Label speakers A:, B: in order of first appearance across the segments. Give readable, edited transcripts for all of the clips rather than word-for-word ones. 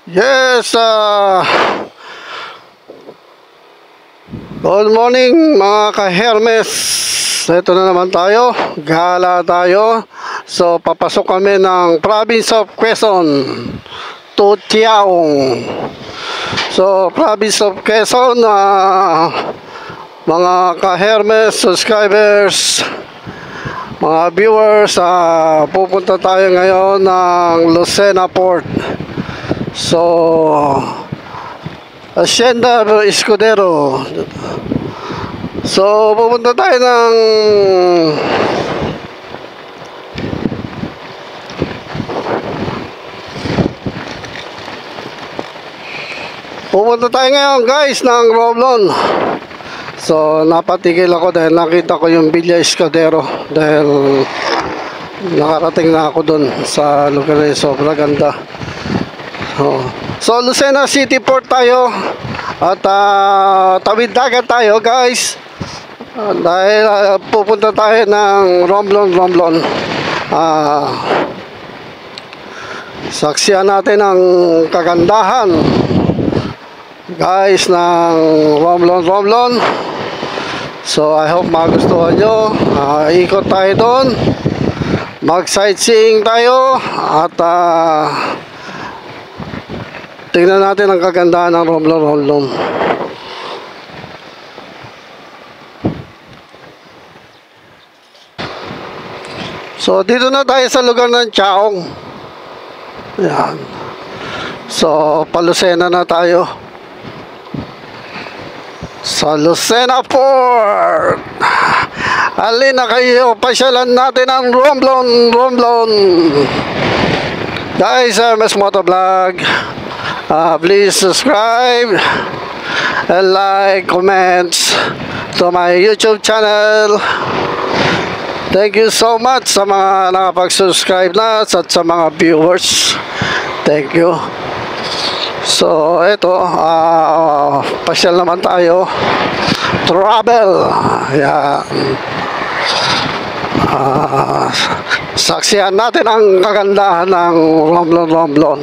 A: Yes, good morning mga ka-Hermes. Ito na naman tayo, gala tayo. So, papasok kami ng province of Quezon to Tiaong. So, province of Quezon, mga ka-Hermes subscribers, mga viewers, pupunta tayo ngayon ng Lucena Port. So, Hacienda Escudero. So, pupunta tayo ng ngayon guys ng Romblon. So, napatigil ako dahil nakita ko yung Villa Escudero dahil nakarating na ako dun sa lugar na yun. Sobrang ganda. So, Lucena City Port tayo at tawid dagat tayo guys, dahil pupunta tayo ng Romblon. Saksiyan natin ang kagandahan guys ng Romblon. So, I hope magustuhan nyo. Ikot tayo doon, mag sightseeing tayo at tingnan natin ang kagandahan ng Romblon. So, dito na tayo sa lugar ng Tiaong. Ayan. So, pa-Lucena na tayo. Sa Lucena Port. Halina kayo, pasyalan natin ang Romblon. Guys, Hermes Motovlog. Please subscribe and like, comments to my YouTube channel. Thank you so much sa mga nakapag-subscribe na at sa mga viewers. Thank you. So, ito, pasyal naman tayo. Travel. Ayan. Saksihan natin ang kagandahan ng Romblon.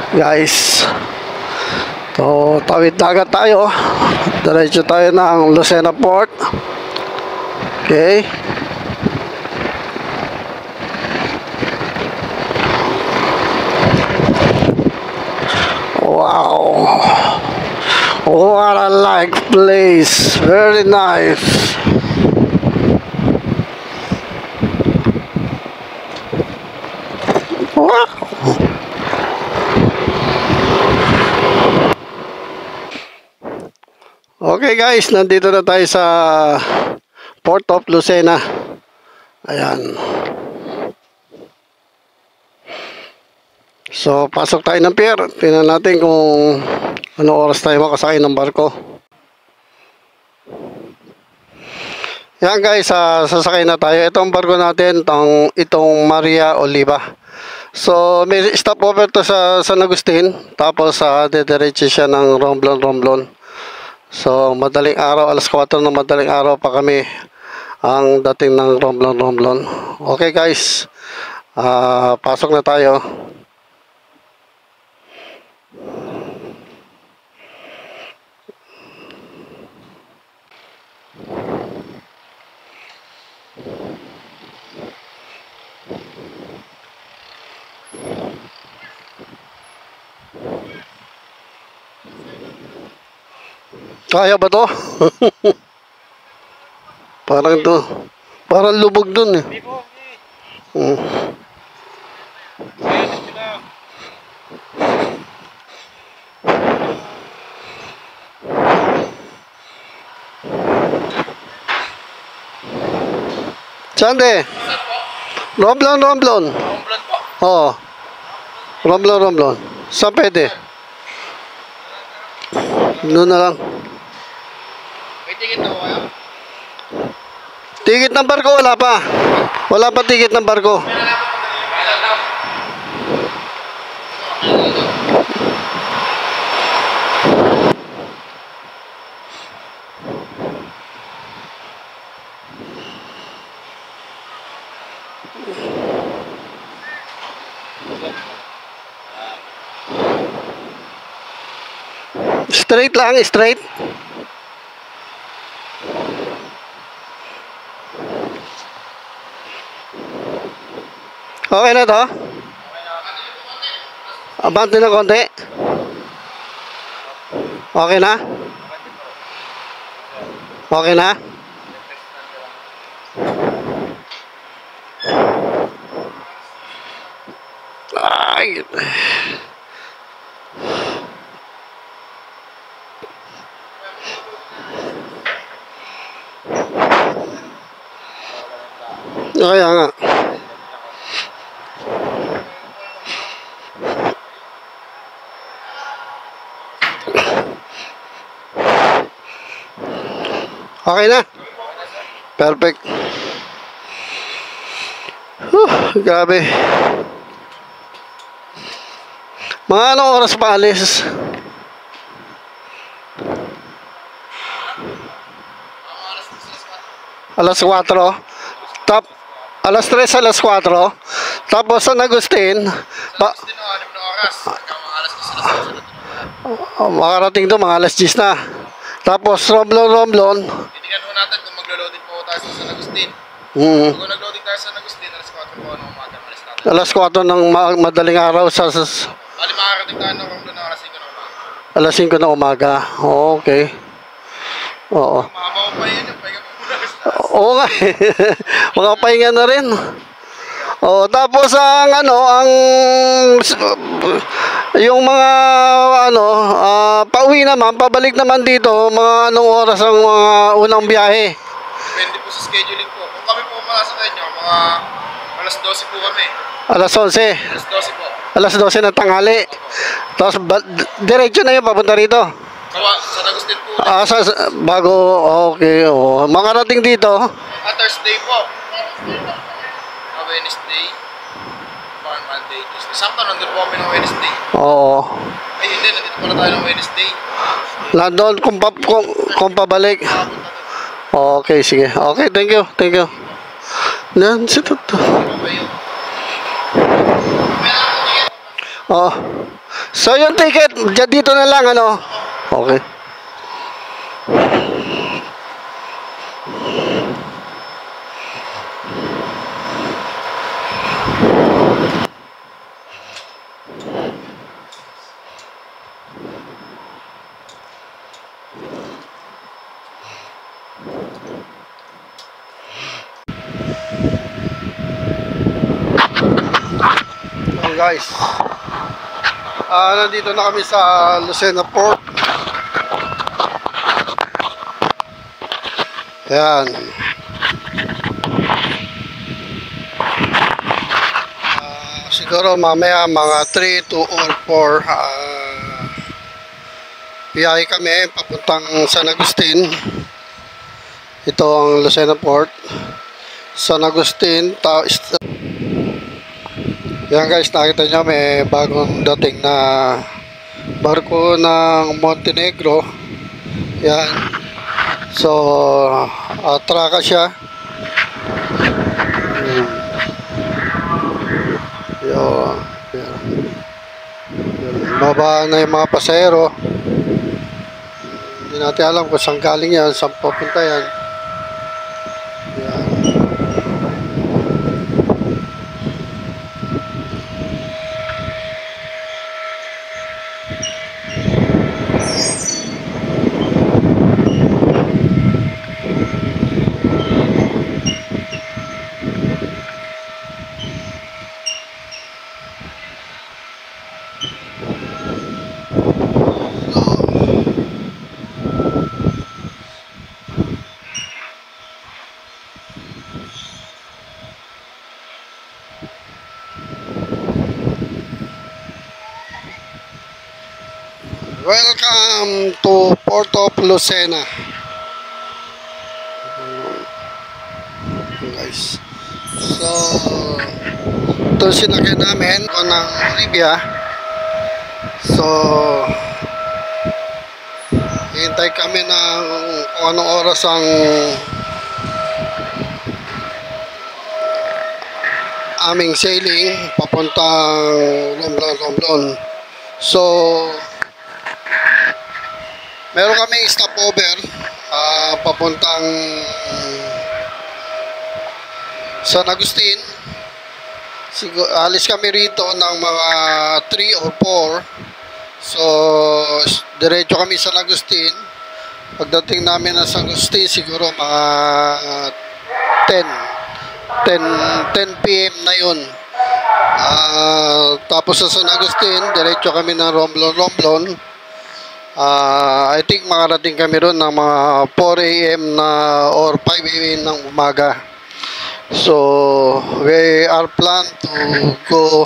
A: Guys, so tawid dagat tayo, diretso tayo ng Lucena Port. Okay, wow, what a like place, very nice. Wow. Okay guys, nandito na tayo sa Port of Lucena. Ayan. So, pasok tayo ng pier. Tingnan natin kung ano oras tayo makasakay ng barko. Yan guys, sasakay na tayo. Itong barko natin, itong Maria Oliva. So, may stopover to sa San Agustin. Tapos, dediretso siya ng Romblon. So, madaling araw, alas 4 ng madaling araw pa kami ang dating ng Romblon. Okay guys, pasok na tayo. Kaya ba to? Parang lubog dun eh. Sande? Romblon. Oo. Romblon. Saan pwede? Doon na lang.
B: May ticket na kayo?
A: Ticket ng barko, wala pa. Wala pa ticket ng barko. Straight lang, straight. Okay na to? Abante na konti. Okay na? Okay na? Ay. Kaya nga. Okay na. Perfect. Grabe. Mga anong oras pa alis? Alas 4. Alas 3, alas 4. Tapos San Agustin, makarating doon mga alas 10 na. Tapos Romblon.
B: Titingnan ho natin kung maglo-loading po tayo sa San Agustin. Kung nag-loading tayo sa San Agustin, alas 4 po ng umaga, alis natin.
A: Alas 4 ng madaling araw
B: Bali, makarating tayo ng Romblon ng alas 5 ng umaga.
A: alas 5 ng umaga. Okay. Oo.
B: Mahaba ko pa yun, yung pahinga po muna.
A: Oo nga. Mga pahinga na rin. Oh, tapos ang yung mga pauwi naman, pabalik naman dito, mga anong oras ang mga unang biyahe?
B: Depende po sa scheduling po. Kung kami po malasa sa inyo, mga alas 12 po kami.
A: Alas 11.
B: Alas 12 po.
A: Alas 12 ng tanghali. Tapos diretso na yun papunta rito.
B: San Agustin po.
A: Bago, okay. Oh. Makarating dito.
B: Thursday po. Wednesday. Monday, Tuesday. Sakto, nandun po kami ng Wednesday.
A: Oo.
B: Ay, hindi. Nandito pala tayo ng Wednesday.
A: Nandun kung pabalik. Okay, sige. Okay, thank you. Thank you. Nansi to. Oh. So yung ticket, dito na lang ano. Okay. Guys, nandito na kami sa Lucena Port. Yan. Siguro mamaya mga 3 to or 4 biyahe kami papuntang San Agustin. Ito ang Lucena Port. San Agustin. Yan guys, nakita nyo may bagong dating na barko ng Montenegro. Yan. So, atraka siya. Yan. Baba na yung mga pasahero. Hindi natin alam kung saan galing yan, saan papunta yan. Yan. Welcome to Port of Lucena. Guys. So, ito sinakyan namin ng Libya. So, hintay kami ng kung anong oras ang aming sailing papuntang Romblon. So, meron kaming stopover papuntang San Agustin. Alis kami rito ng mga 3 or 4. So, diretso kami sa San Agustin. Pagdating namin ng San Agustin, siguro mga 10 p.m. na yun. Tapos sa San Agustin, diretso kami ng Romblon. I think makarating kami ron ng mga 4 a.m. na or 5 a.m. ng umaga. So, we are planned to go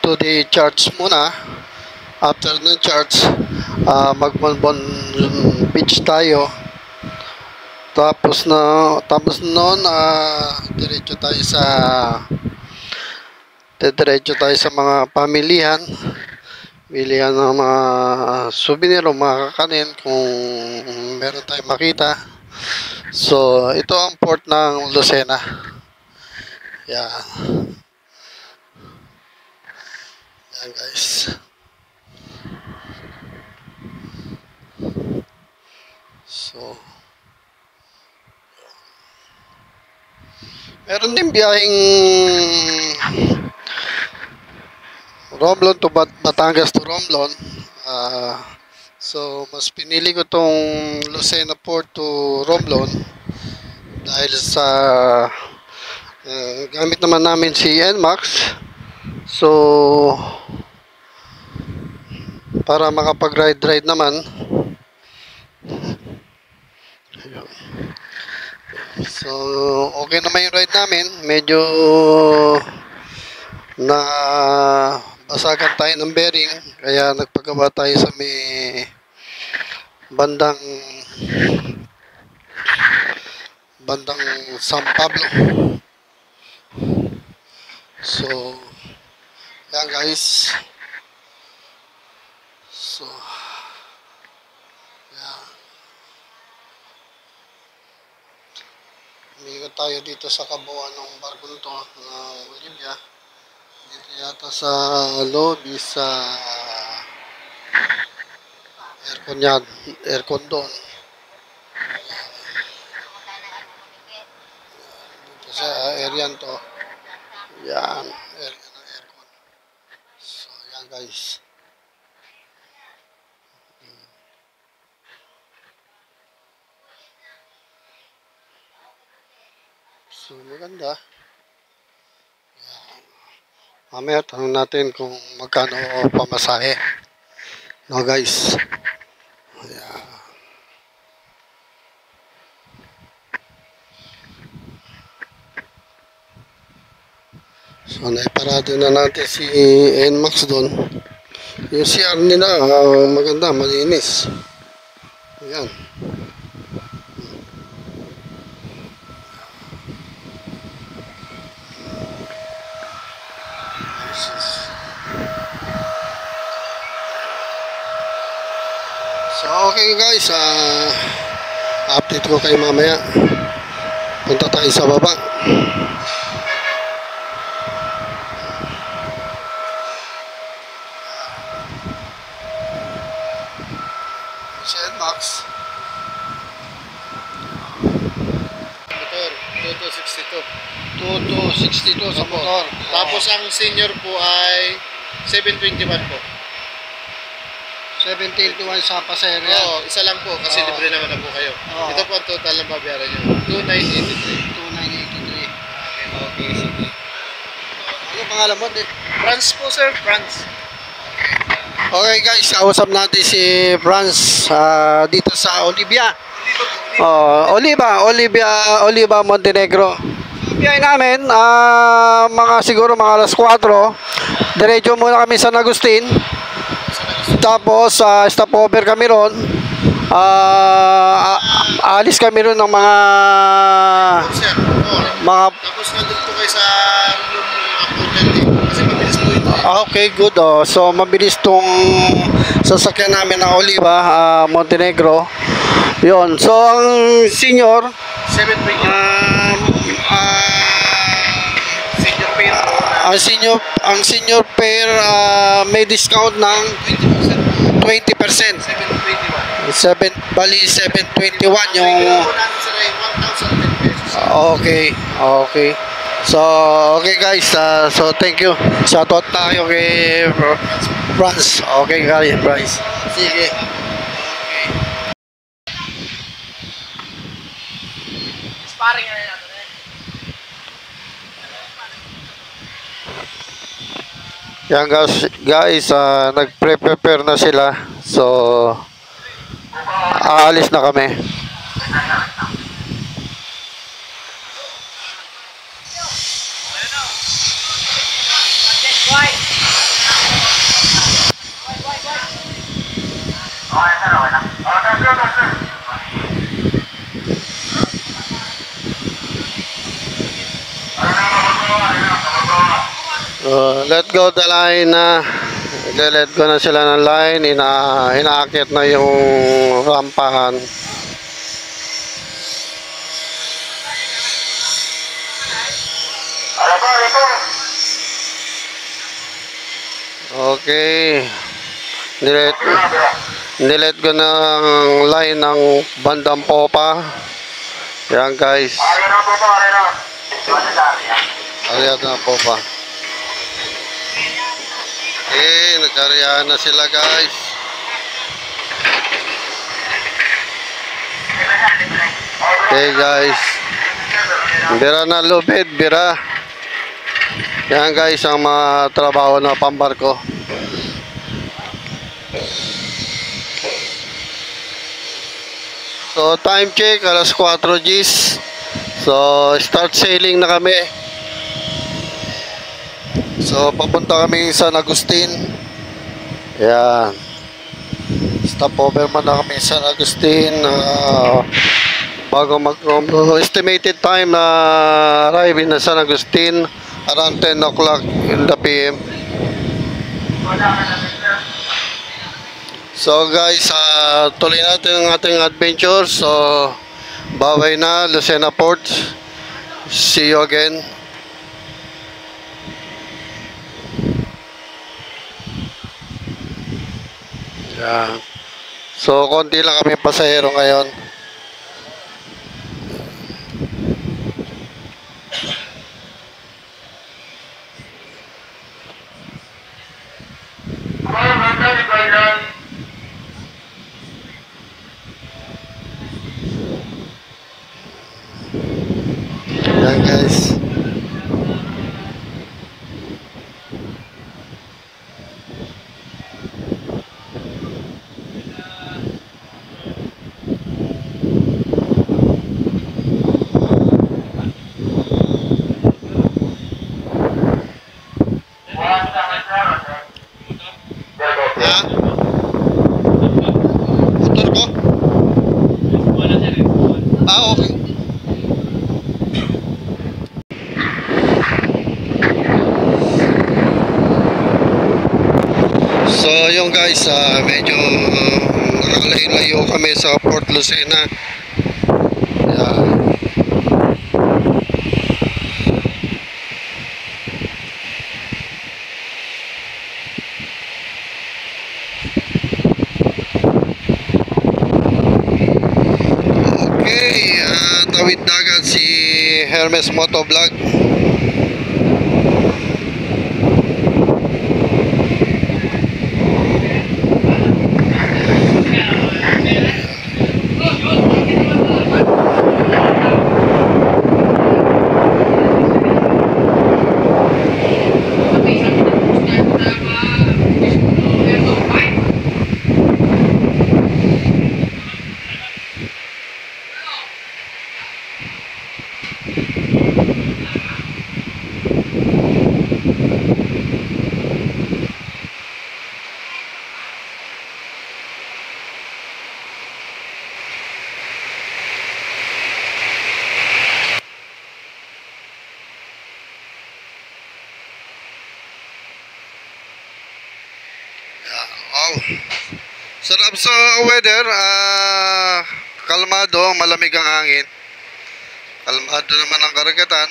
A: to the church muna. After ng church, Magmonbon Beach tayo. Tapos noon, diretso tayo sa mga pamilihan. Bilihan ng mga souvenir o mga kakanin kung meron tayong makita. So, ito ang port ng Lucena. Yan. Yan guys. So, meron din biyaheng Romblon to Batangas to Romblon. So, mas pinili ko tong Lucena Port to Romblon dahil sa gamit naman namin si NMAX. So, para makapag-ride naman. So, okay naman yung ride namin. Medyo na basagan tayo ng bearing, kaya nagpagawa tayo sa may bandang San Pablo. So, yan guys. So, yan. Umigot tayo dito sa kabuuan ng barko nito ng Olivia. Dito yata sa lobby sa aircon yan, aircon doon. Dito sa area to. Yan, area ng aircon. So, yan guys. So, maganda. Mamaya tanong natin kung magkano pamasahe. No guys. Yeah. So naiparado na natin si NMAX doon. Yung CR nila maganda, malinis. Ayan. So okay guys, update ko kayo mamaya. Punta tayo sa baba. Si NMAX.
B: Motor, 2262.
A: 2262 sa motor.
B: Tapos ang senior po ay 721 po.
A: 1721 sa pasero.
B: Oo, isa lang po kasi libre naman na po kayo. Ito po ang total na babayaran nyo. 2983.
A: 2983.
B: Okay, sige.
A: Ano pangalan mo?
B: France po sir, France.
A: Okay guys, kausap natin si Franz dito sa Olivia. Oliva Montenegro. Biyay namin, siguro mga alas 4. Diretso muna kami sa San Agustin. Tapos stopover kami ron. Alis kami ron ng mga
B: Tapos nandun po kayo sa kasi mabilis po ito.
A: Okay, good. So mabilis tong sasakyan namin ng Oliva Montenegro. Yon. So ang senior
B: 721. Senior pair po.
A: Ang senior pair may discount ng
B: 20%.
A: 20%.
B: 721.
A: Bali 721 yung...
B: Bigyan po natin sir ay 1,010 pesos.
A: Okay, okay. So, okay guys, so thank you. Shoutout tayo kay Franz. Okay guys, Bryce. Sige. Okay.
B: Sparring na rin natin eh.
A: Yan guys, nagpre-prepare na sila. So, aalis na kami. Let go the line na. Let go na sila ng line. Inaakit na yung rampahan. Okay. Nilet ko ng line ng bandang popa. Yan guys. Ariyan na popa. Okay, nagkariyahan na sila guys. Okay guys. Bira na lubid, bira. Yan guys ang mga trabaho na pambarko. So time check, alas 4 Gs. So start sailing na kami. So papunta kami sa San Agustin. Yan. Stopover muna kami sa San Agustin. Bago estimated time na arrive in San Agustin around 10 o'clock in the PM. So guys, tuloy natin ang ating adventure. So bye na, Lucena Port. See you again. Yeah. So konti lang kami pasahero ngayon. Yan guys. Ha? Motor ko? Okay. So yung guys, medyo nakalayo-layo kami sa Port Lucena. Yeah. Okay, tawid dagat si Hermes Motovlog. Wow. Sarap sa weather, kalmado, malamig ang hangin. Kalmado naman ang karagatan.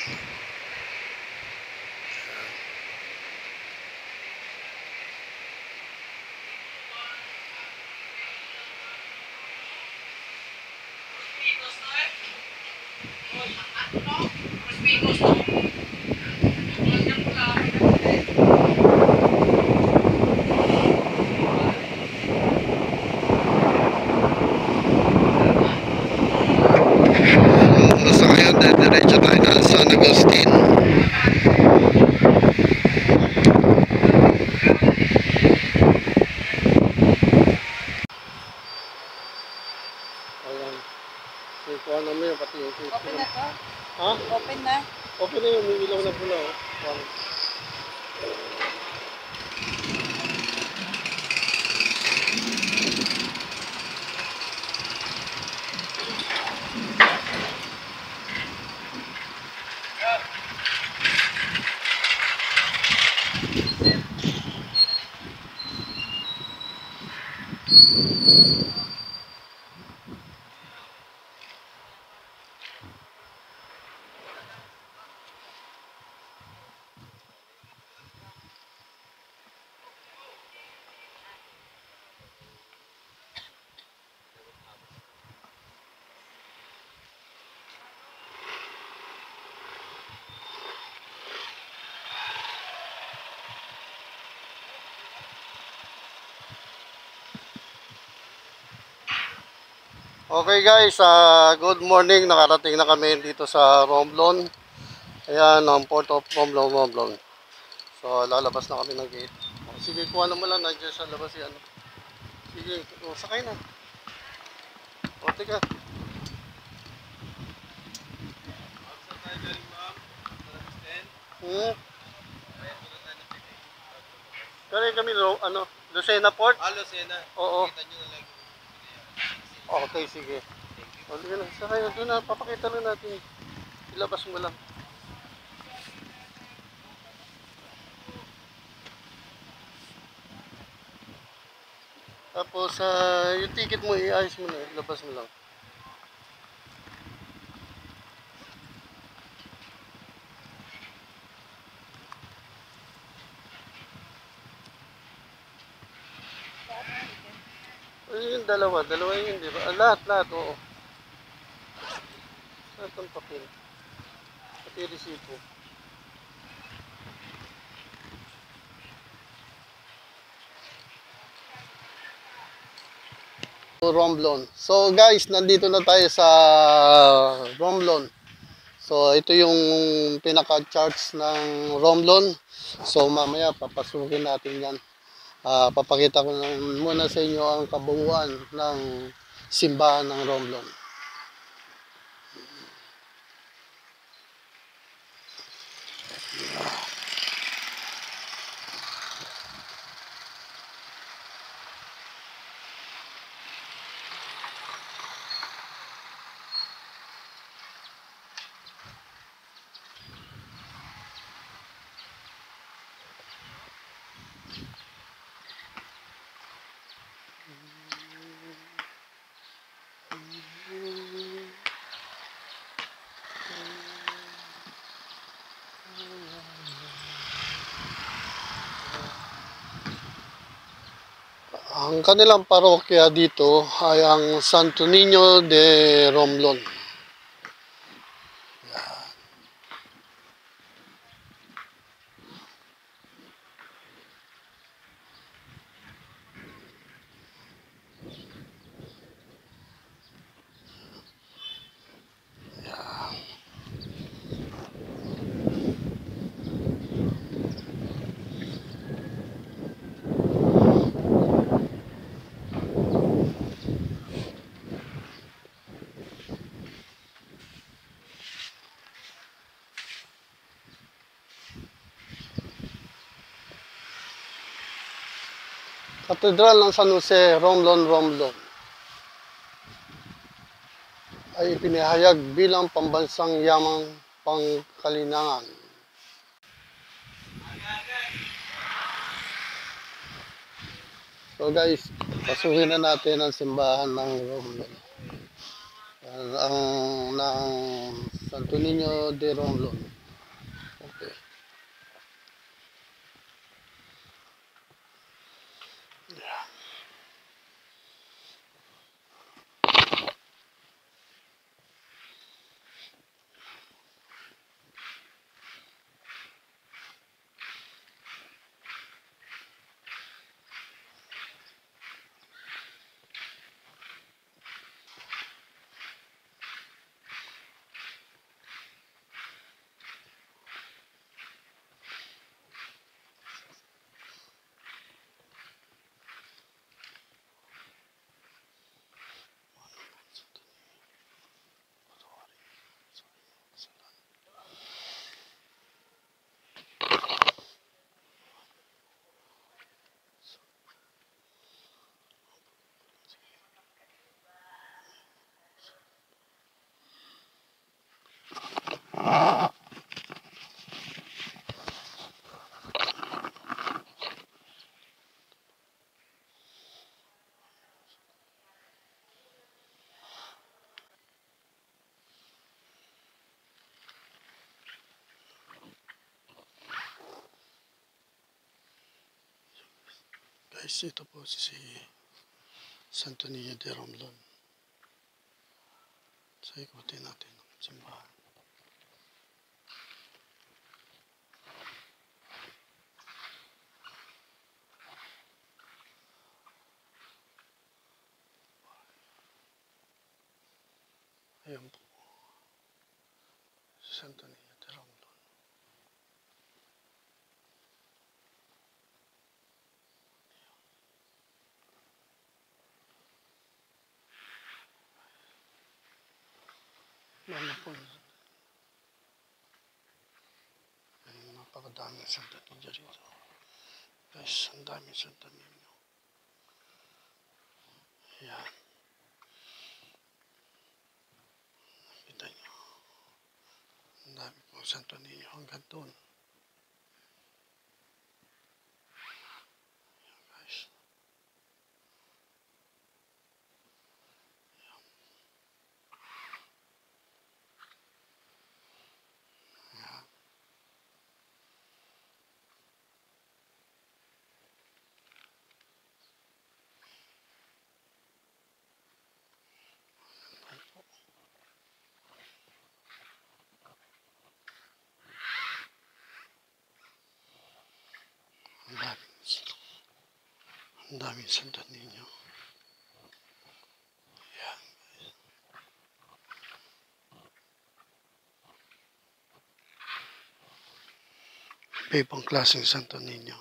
A: So ngayon, diretso tayo ng San Agustin. Ayan. Kuha naman yun, pati yung
C: Open na to?
A: Ha?
C: Open na?
A: Okay na yun, may ilaw na pula. Oh. Okay guys, good morning. Nakarating na kami dito sa Romblon. Ayan, ang Port of Romblon. So, lalabas na kami ng gate. Sige, kuha naman lang. Nandiyan sa labas yan. Sige, sakay na. O, teka. Kami, Lucena Port?
B: Lucena.
A: Oo.
B: Kita nyo na lang.
A: Okay, sige. O, sige na. Sakay na. Doon na, papakita na natin. Ilabas mo lang. Tapos, yung ticket mo, iayos mo na. Ilabas mo lang. Yung dalawa yun, di ba? Lahat, oo. Lahat ng papel. Pati resipo. Romblon. So guys, nandito na tayo sa Romblon. So ito yung pinaka-charts ng Romblon. So mamaya papasukin natin yan. Papakita ko muna sa inyo ang kabuuan ng simbahan ng Romblon. Ang kanilang parokya dito ay ang Santo Niño de Romblon. Katedral ng San Jose, Romblon ay ipinahayag bilang pambansang yamang pangkalinangan. So guys, pasukin na natin ang simbahan ng Romblon. Ng Santo Niño de Romblon. Okay. Guys, ito po si Santo Niño de Romblon. So, ikutin natin ang simbahan. Ayan po. Santo Niño de Romblon. Ano po yun? Ay, napakadaming Santo Niño rito. Guys, ang daming Santo Niño. Ayan. Kita nyo. Ang dami pong Santo Niño hanggang doon. Ayan, guys. Ayan. Ayan po. Ang daming Santo Niño. Ayan. Ibang klaseng Santo Niño.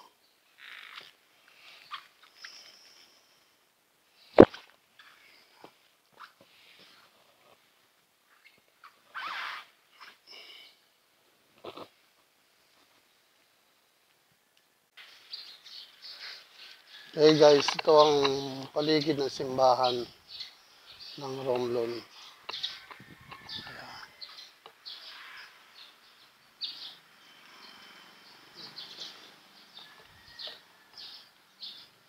A: Hey guys, ito ang paligid ng simbahan ng Romblon. Ayan.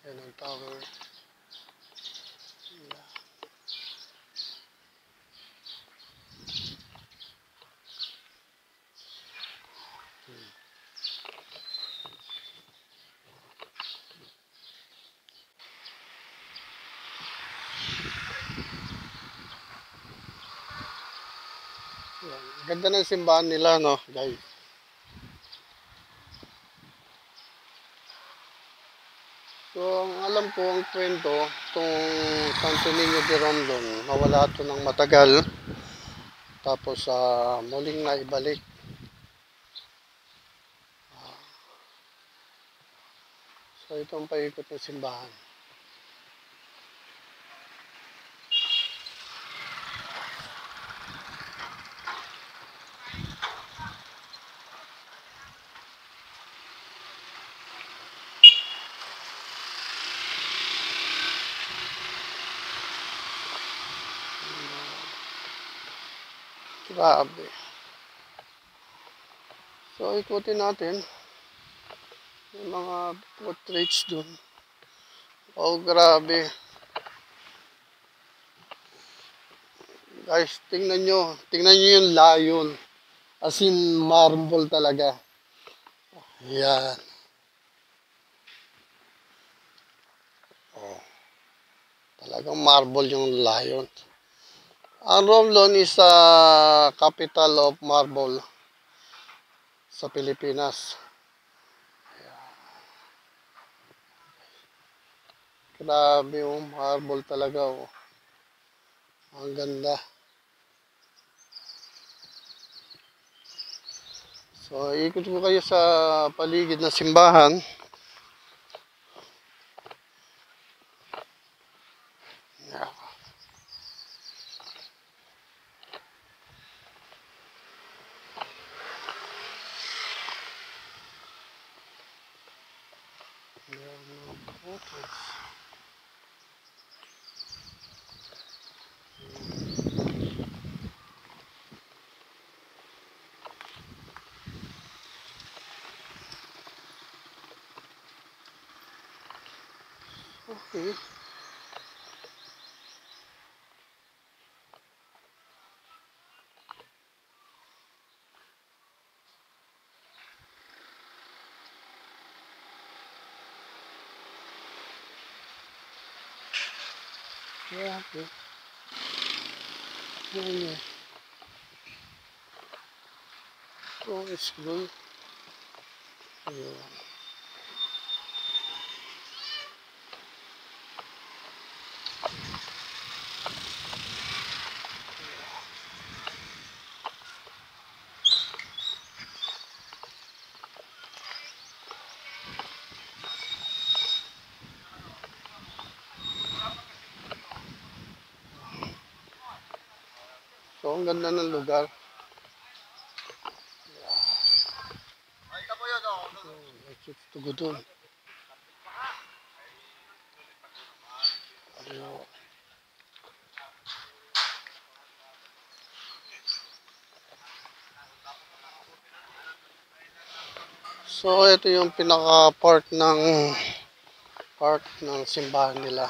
A: Ayan ang tower. Ayan. Ayan. Ganda ng simbahan nila, no, guys. So, ang alam ko, ang kwento, itong Santo Niño de Romblon, nawala ito ng matagal. Tapos, muling naibalik. So, ito ang paikot ng simbahan. Grabe. So, ikutin natin yung mga portraits dun. Oh, grabe. Guys, tingnan nyo. Tingnan nyo yung layon. As in, marble talaga. Yan. Oh, talagang marble yung layon. Ang Romblon is capital of marble sa Pilipinas. Grabe yung marble talaga. Oh. Ang ganda. So, ikot ko kayo sa paligid ng simbahan. Yeah. Okay. Okay. Ayan. Oh, it's good. Ayan. So, ang ganda ng lugar.
B: Ay, ito po yun, oh.
A: Chips to go dun. Ayan. So, ito yung pinaka-part ng simbahan nila.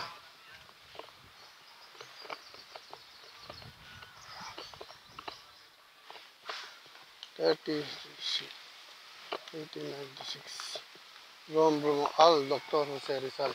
A: 1896. Rome Brumal, Dr. Jose Rizal.